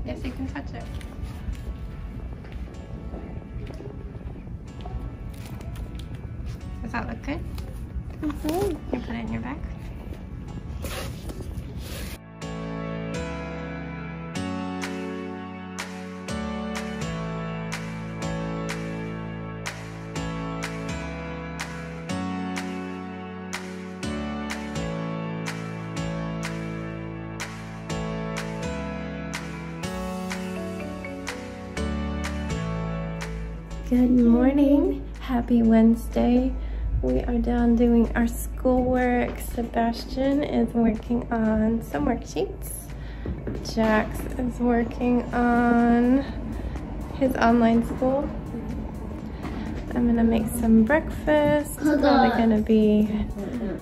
Yes, you can touch it. Does that look good? Mm-hmm. You put it in your bag. Good morning, happy Wednesday. We are down doing our schoolwork. Sebastian is working on some worksheets. Jax is working on his online school. I'm gonna make some breakfast. It's probably gonna be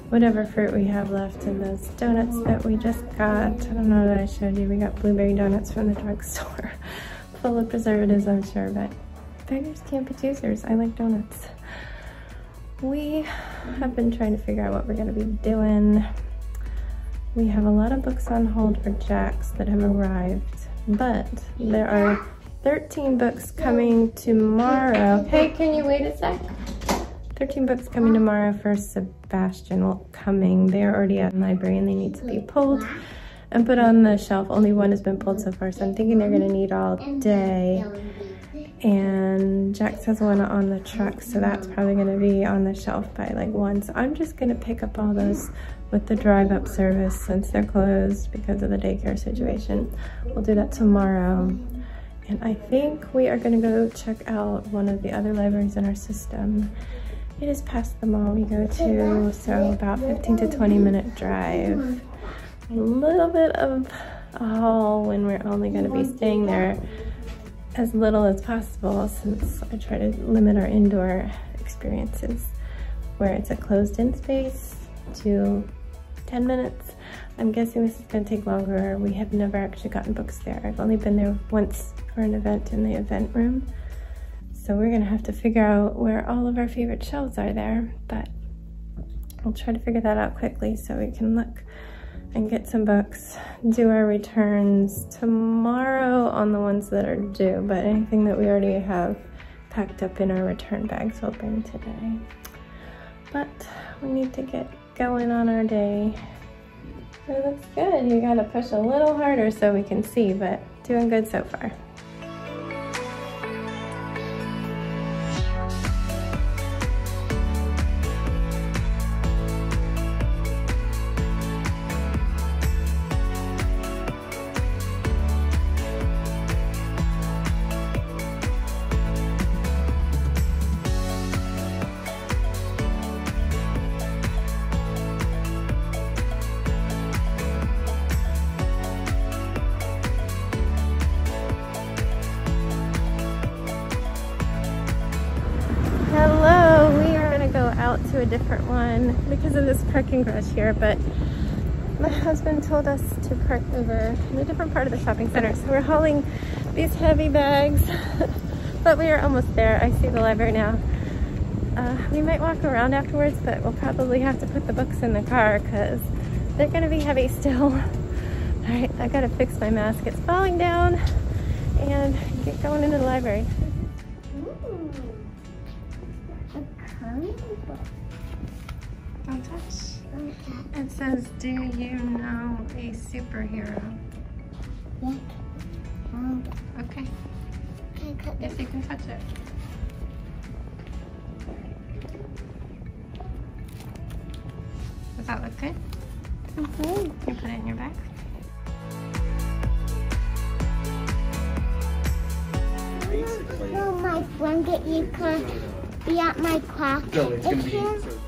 whatever fruit we have left in those donuts that we just got. I don't know that I showed you. We got blueberry donuts from the drugstore. Full of preservatives, I'm sure, but beggars can't be choosers. I like donuts. We have been trying to figure out what we're gonna be doing. We have a lot of books on hold for Jax that have arrived, but there are 13 books coming tomorrow. Hey, can you wait a sec? 13 books coming tomorrow for Sebastian. Well, coming. They're already at the library and they need to be pulled and put on the shelf. Only one has been pulled so far, so I'm thinking they're gonna need all day. And Jax has one on the truck, so that's probably gonna be on the shelf by like 1. So I'm just gonna pick up all those with the drive-up service since they're closed because of the daycare situation. We'll do that tomorrow. And I think we are gonna go check out one of the other libraries in our system. It is past the mall we go to, so about 15 to 20 minute drive. A little bit of a haul when we're only gonna be staying there as little as possible, since I try to limit our indoor experiences where it's a closed-in space to 10 minutes. I'm guessing this is gonna take longer. We have never actually gotten books there. I've only been there once for an event in the event room. So we're gonna have to figure out where all of our favorite shelves are there, but I'll try to figure that out quickly so we can look and get some books, do our returns tomorrow on the ones that are due, but anything that we already have packed up in our return bags we'll bring today. But we need to get going on our day. It looks good. You gotta push a little harder so we can see, but doing good so far. To a different one because of this parking garage here, but my husband told us to park over in a different part of the shopping center, so we're hauling these heavy bags but we are almost there. I see the library now. We might walk around afterwards, but we'll probably have to put the books in the car because they're gonna be heavy still. All right, I gotta fix my mask. It's falling down and get going into the library. Don't touch. It says, do you know a superhero? Yeah. Okay. Yes, you can touch it. Does that look good? Mm-hmm. You put it in your bag. So my friend that you can be at my class. No, it's gonna be.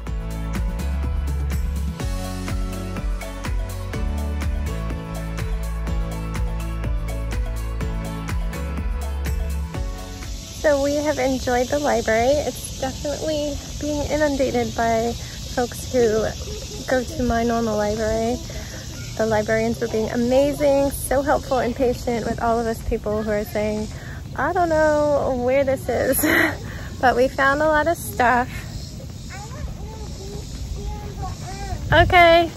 So we have enjoyed the library. It's definitely being inundated by folks who go to my normal library. The librarians were being amazing, so helpful and patient with all of us people who are saying, I don't know where this is, but we found a lot of stuff. Okay,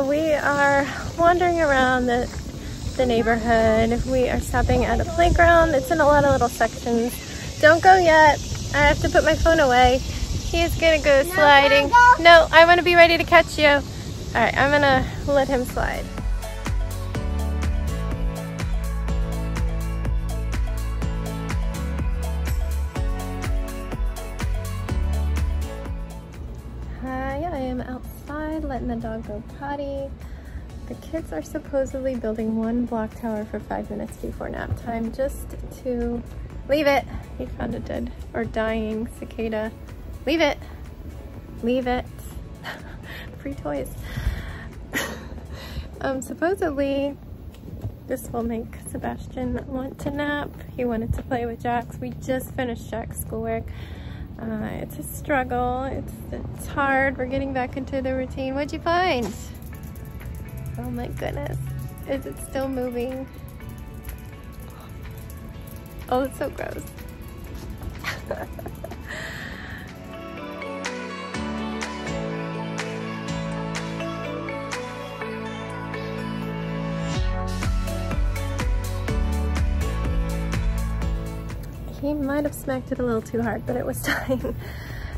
we are wandering around the the neighborhood. We are stopping at a playground. It's in a lot of little sections. Don't go yet. I have to put my phone away. He's gonna go sliding. No, I want to be ready to catch you. All right, I'm gonna let him slide. Hi, I am outside letting the dog go potty. The kids are supposedly building one block tower for 5 minutes before nap time just to leave it. He found a dead or dying cicada. Leave it. Leave it. Free toys. Supposedly this will make Sebastian want to nap. He wanted to play with Jax. We just finished Jack's schoolwork. It's a struggle. It's hard. We're getting back into the routine. What'd you find? Oh my goodness. Is it still moving? Oh, it's so gross. He might have smacked it a little too hard, but it was dying.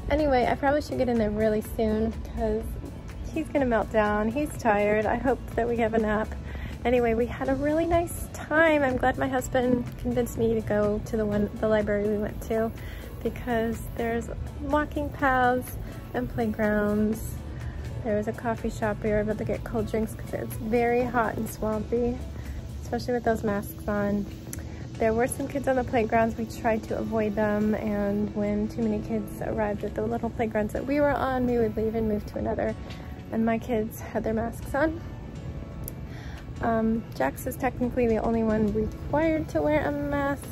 Anyway, I probably should get in there really soon because he's gonna melt down. He's tired. I hope that we have a nap. Anyway, we had a really nice time. I'm glad my husband convinced me to go to the library we went to because there's walking paths and playgrounds. There was a coffee shop. We were able to get cold drinks because it's very hot and swampy, especially with those masks on. There were some kids on the playgrounds. We tried to avoid them, and when too many kids arrived at the little playgrounds that we were on, we would leave and move to another, and my kids had their masks on. Jax is technically the only one required to wear a mask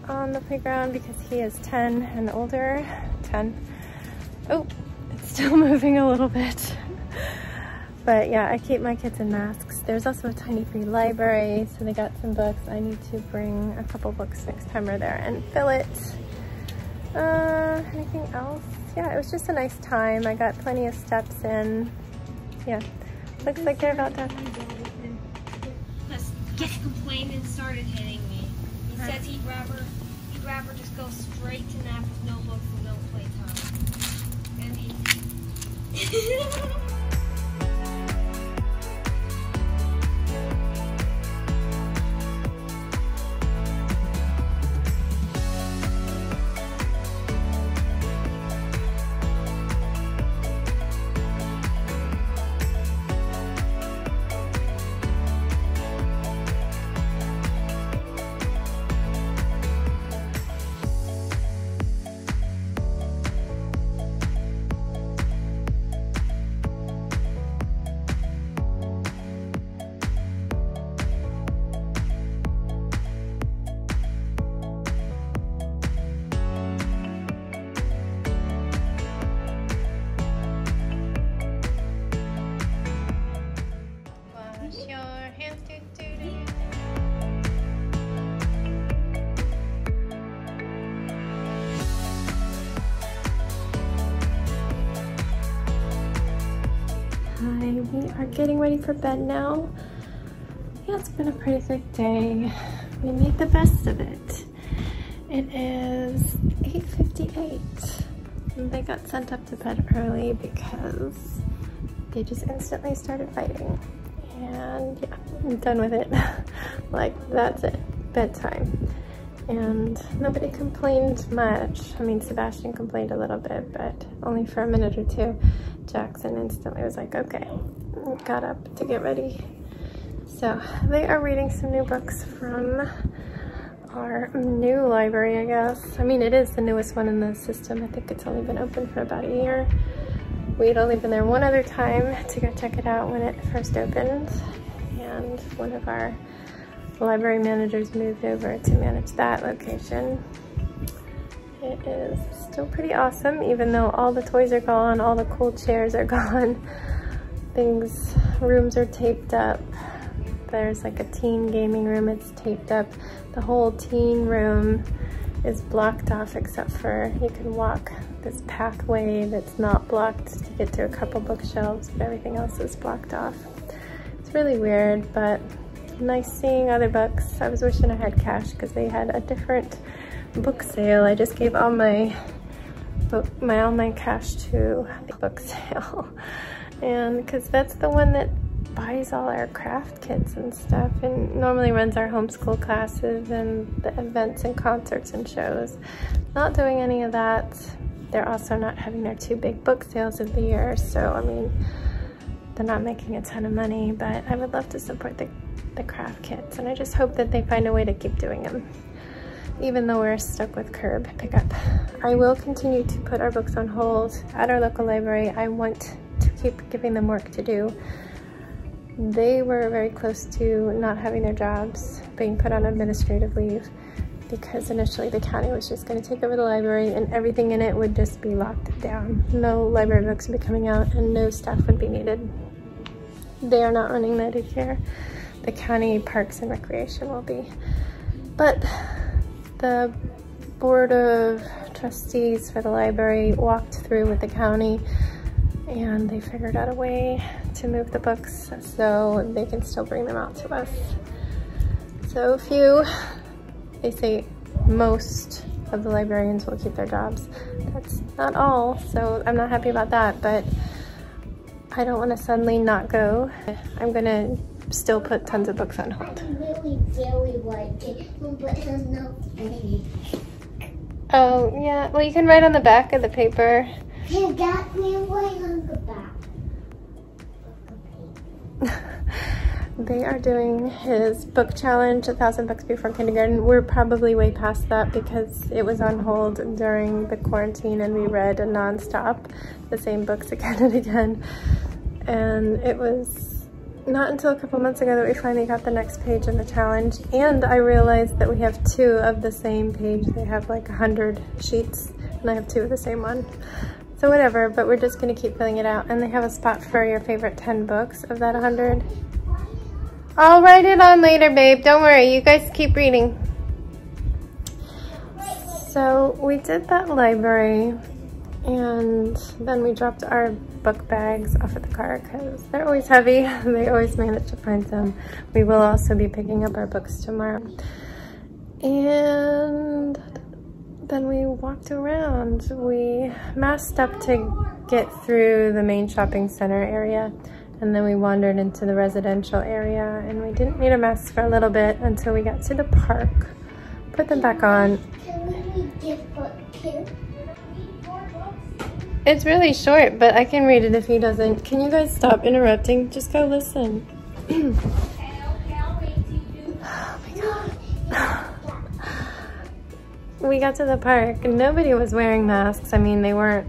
on the playground because he is 10 and older. 10. Oh, it's still moving a little bit. But yeah, I keep my kids in masks. There's also a tiny free library, so they got some books. I need to bring a couple books next time we're there and fill it. Anything else? Yeah, it was just a nice time. I got plenty of steps in. Yeah, looks like they're about done. Just complained and started hitting me. He says he'd rather just go straight to nap with no books and no playtime. And he... We are getting ready for bed now. Yeah, it's been a pretty thick day. We made the best of it. It is 8:58. They got sent up to bed early because they just instantly started fighting. And yeah, I'm done with it. Like, that's it, bedtime. And nobody complained much. I mean, Sebastian complained a little bit, but only for a minute or two. Jackson instantly was like, okay, got up to get ready. So they are reading some new books from our new library, I guess. I mean, it is the newest one in the system. I think it's only been open for about a year. We'd only been there one other time to go check it out when it first opened. And one of our library managers moved over to manage that location. It is still pretty awesome, even though all the toys are gone, all the cool chairs are gone. Rooms are taped up. There's like a teen gaming room, it's taped up. The whole teen room is blocked off except for you can walk this pathway that's not blocked to get to a couple bookshelves, but everything else is blocked off. It's really weird, but nice seeing other books. I was wishing I had cash because they had a different book sale. I just gave all my cash to the book sale, and because that's the one that buys all our craft kits and stuff, and normally runs our homeschool classes and the events and concerts and shows. Not doing any of that. They're also not having their 2 big book sales of the year, so I mean, they're not making a ton of money, but I would love to support the craft kits, and I just hope that they find a way to keep doing them, even though we're stuck with curb pickup. I will continue to put our books on hold at our local library. I want to keep giving them work to do. They were very close to not having their jobs, being put on administrative leave, because initially the county was just going to take over the library and everything in it would just be locked down. No library books would be coming out and no staff would be needed. They are not running the daycare. The county Parks and Recreation will be. But the Board of Trustees for the library walked through with the county, and they figured out a way to move the books so they can still bring them out to us. So they say most of the librarians will keep their jobs. That's not all, so I'm not happy about that, but I don't want to suddenly not go. I'm gonna still put tons of books on hold. I really, very like it, but there's no ink. Oh, yeah. Well, you can write on the back of the paper. You got me right on the back. They are doing his book challenge, 1,000 books before kindergarten. We're probably way past that because it was on hold during the quarantine and we read nonstop the same books again and again. And it was not until a couple months ago that we finally got the next page in the challenge, and I realized that we have 2 of the same page. They have like 100 sheets and I have 2 of the same one. So whatever, but we're just gonna keep filling it out, and they have a spot for your favorite 10 books of that 100. I'll write it on later, babe. Don't worry, you guys keep reading. So we did that library, and then we dropped our book bags off at the car because they're always heavy. They always manage to find them. We will also be picking up our books tomorrow. And then we walked around. We masked up to get through the main shopping center area, and then we wandered into the residential area, and we didn't need a mask for a little bit until we got to the park. Put them back on. Can we read this book too? It's really short, but I can read it if he doesn't. Can you guys stop interrupting? Just go listen. Oh my god. We got to the park and nobody was wearing masks. I mean, they weren't,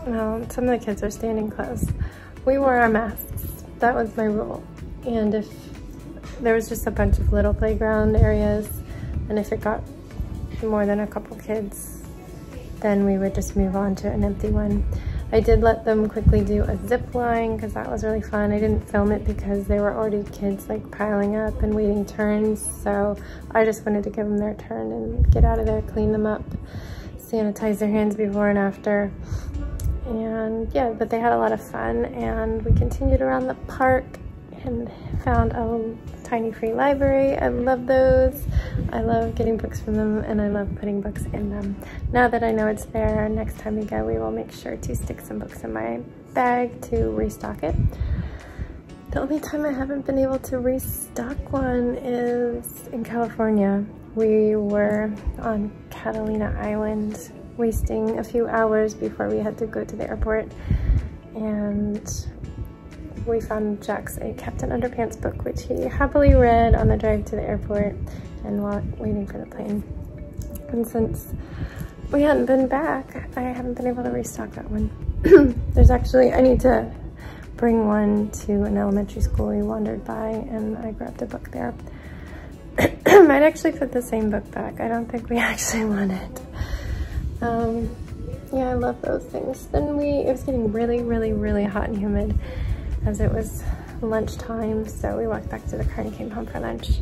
well, some of the kids are standing close. We wore our masks. That was my rule. And if there was just a bunch of little playground areas, and if it got more than a couple kids, then we would just move on to an empty one. I did let them quickly do a zip line because that was really fun. I didn't film it because there were already kids like piling up and waiting turns, so I just wanted to give them their turn and get out of there, clean them up, sanitize their hands before and after. And yeah, but they had a lot of fun, and we continued around the park and found a tiny free library. I love those. I love getting books from them, and I love putting books in them. Now that I know it's there, next time we go, we will make sure to stick some books in my bag to restock it. The only time I haven't been able to restock one is in California. We were on Catalina Island, wasting a few hours before we had to go to the airport, and we found Jax a Captain Underpants book, which he happily read on the drive to the airport and while waiting for the plane. And since we hadn't been back, I haven't been able to restock that one. There's actually, I need to bring one to an elementary school we wandered by, and I grabbed a book there. Might actually put the same book back. I don't think we actually want it. Yeah, I love those things. Then it was getting really, really, really hot and humid as it was lunchtime, so we walked back to the car and came home for lunch.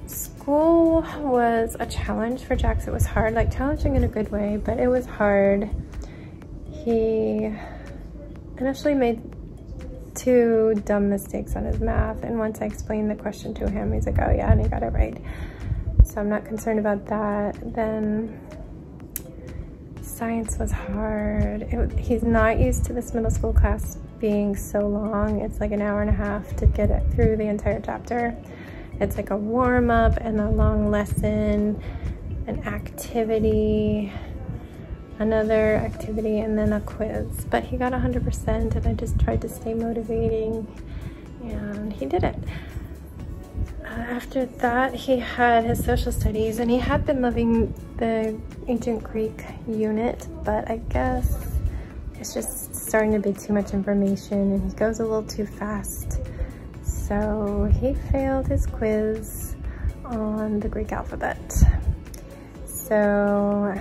School was a challenge for Jax. It was hard, like challenging in a good way, but it was hard. He initially made 2 dumb mistakes on his math, and once I explained the question to him, he's like, oh yeah, and he got it right. So I'm not concerned about that. Then science was hard. He's not used to this middle school class being so long. It's like an hour and a half to get it through the entire chapter. It's like a warm-up and a long lesson, an activity, another activity, and then a quiz. But he got 100%, and I just tried to stay motivating, and he did it. After that, he had his social studies, and he had been loving the ancient Greek unit, but I guess it's just starting to be too much information, and he goes a little too fast. So he failed his quiz on the Greek alphabet. So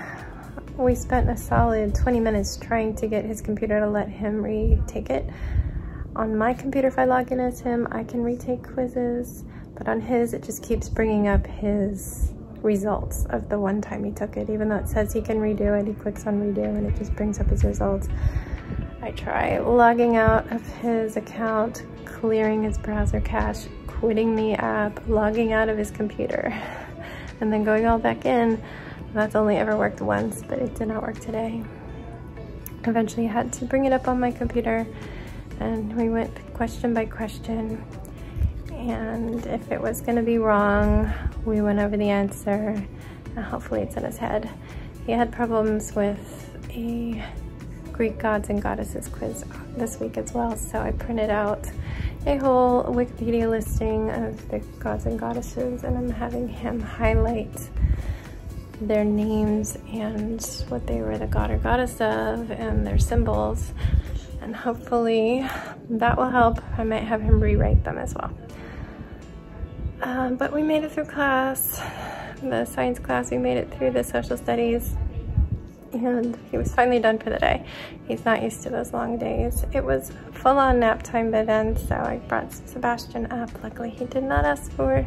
we spent a solid 20 minutes trying to get his computer to let him retake it. On my computer, if I log in as him, I can retake quizzes, but on his, it just keeps bringing up his results of the one time he took it. Even though it says he can redo it, he clicks on redo and it just brings up his results. I try logging out of his account, clearing his browser cache, quitting the app, logging out of his computer, and then going all back in. That's only ever worked once, but it did not work today. Eventually I had to bring it up on my computer, and we went question by question. And if it was gonna be wrong, we went over the answer, and hopefully it's in his head. He had problems with a Greek gods and goddesses quiz this week as well, so I printed out a whole Wikipedia listing of the gods and goddesses, and I'm having him highlight their names and what they were the god or goddess of and their symbols, and hopefully that will help. I might have him rewrite them as well. But we made it through class, the science class. We made it through the social studies, and he was finally done for the day. He's not used to those long days. It was full-on nap time by then, so I brought Sebastian up. Luckily he did not ask for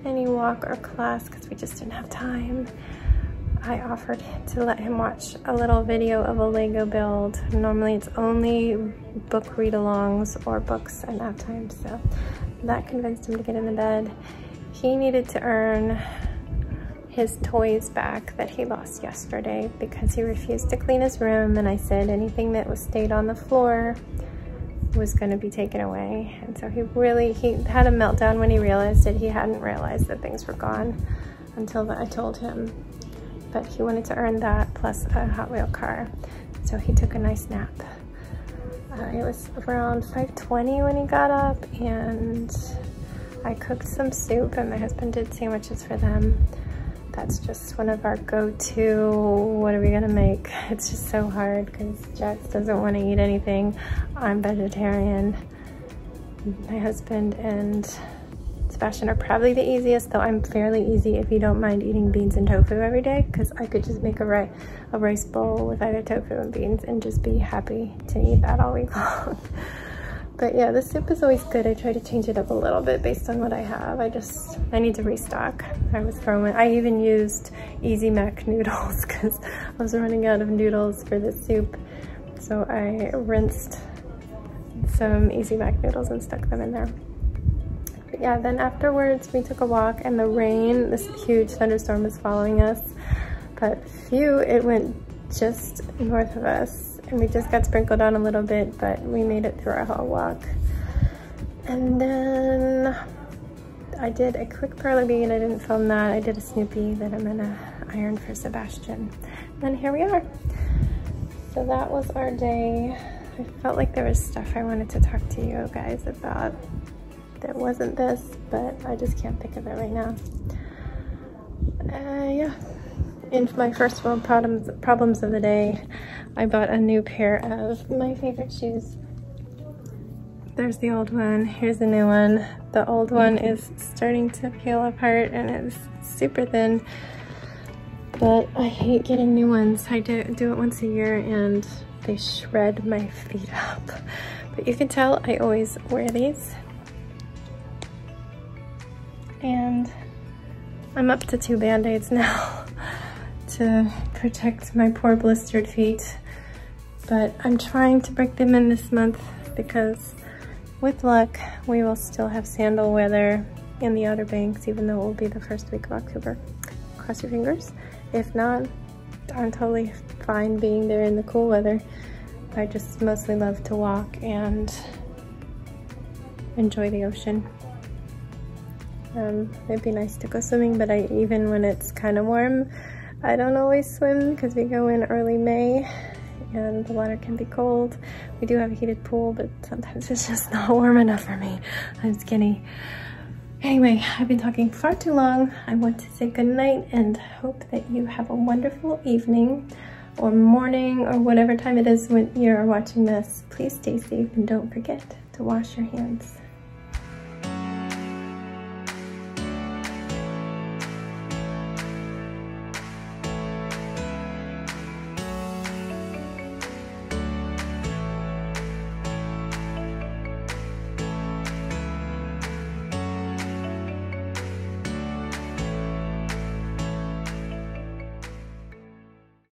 any walk or class because we just didn't have time. I offered to let him watch a little video of a Lego build. Normally it's only book read-alongs or books at nap time, so that convinced him to get in the bed. He needed to earn his toys back that he lost yesterday because he refused to clean his room, and I said anything that was stayed on the floor was going to be taken away. And so he had a meltdown when he realized it. He hadn't realized that things were gone until I told him. But he wanted to earn that plus a Hot Wheel car, so he took a nice nap. It was around 5:20 when he got up, and I cooked some soup, and my husband did sandwiches for them. That's just one of our go-to, what are we gonna make? It's just so hard because Jax doesn't want to eat anything. I'm vegetarian. My husband and Sebastian are probably the easiest, though I'm fairly easy if you don't mind eating beans and tofu every day, because I could just make a rice bowl with either tofu and beans and just be happy to eat that all week long. But yeah, the soup is always good. I try to change it up a little bit based on what I have. I need to restock. I even used Easy Mac noodles because I was running out of noodles for the soup. So I rinsed some Easy Mac noodles and stuck them in there. But yeah, then afterwards we took a walk, and the rain, this huge thunderstorm was following us. But phew, it went just north of us, and we just got sprinkled on a little bit, but we made it through our whole walk. And then I did a quick Perla Bean. I didn't film that. I did a Snoopy that I'm gonna iron for Sebastian. And then here we are. So that was our day. I felt like there was stuff I wanted to talk to you guys about that wasn't this, but I just can't think of it right now. Yeah. In my first world problems of the day, I bought a new pair of my favorite shoes. There's the old one, here's the new one. The old one is starting to peel apart and it's super thin, but I hate getting new ones. I do it once a year and they shred my feet up. But you can tell I always wear these. And I'm up to 2 band-aids now to protect my poor blistered feet. But I'm trying to break them in this month because with luck, we will still have sandal weather in the Outer Banks, even though it will be the first week of October. Cross your fingers. If not, I'm totally fine being there in the cool weather. I just mostly love to walk and enjoy the ocean. It'd be nice to go swimming, but even when it's kind of warm, I don't always swim because we go in early May and the water can be cold. We do have a heated pool, but sometimes it's just not warm enough for me. I'm skinny. Anyway, I've been talking far too long. I want to say good night and hope that you have a wonderful evening or morning or whatever time it is when you're watching this. Please stay safe and don't forget to wash your hands.